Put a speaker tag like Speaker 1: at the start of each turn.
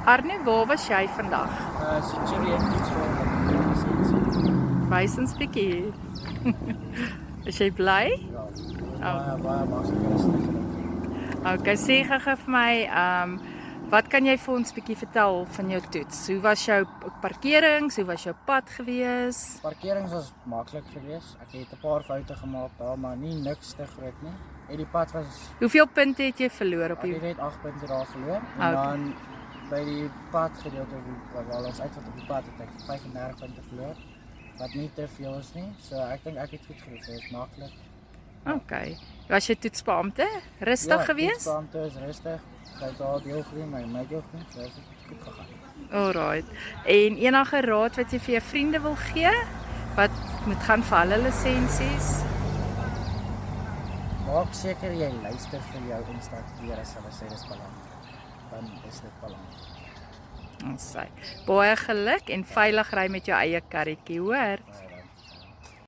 Speaker 1: Arne, waar was jy vandag?
Speaker 2: Century en iets voor
Speaker 1: Wys ons bietjie. Is jy bly?
Speaker 2: ja, baie maklik rustig.
Speaker 1: Okay, sê gou vir my, wat kan jy vir ons bietjie vertel van jou toets? Hoe was jou parkerings? Hoe was jou pad gewees?
Speaker 2: Parkerings was maklik geweest. Ek het 'n paar foute gemaak daar, maar nie niks te groot nie. En die pad was
Speaker 1: Hoeveel punte het jy verloor op
Speaker 2: ek
Speaker 1: die
Speaker 2: het 8 punte daar verloor. En
Speaker 1: Okay.
Speaker 2: dan by die pad gedeelte waar ons uitvat op die pad het ek 35 punte verloor. Wat nie te veel is nie. So ek dink ek het goed gedoen. So is maklik.
Speaker 1: Okay. Was jy toetsbeampte? Rustig gewees?
Speaker 2: Ja, die is rustig. Ek het daar deel gedoen, my deel gedoen. So is dit goed gegaan.
Speaker 1: Alright. En enige raad wat jy vir jou vriende wil gee? Wat moet gaan vir hulle lisensies?
Speaker 2: Maak seker jy luister vir jou instrukteur as hulle sê dis belangrik. Dan is dit belangrik.
Speaker 1: Ons sê baie geluk en veilig ry met jou eie karretjie, hoor.
Speaker 2: Baie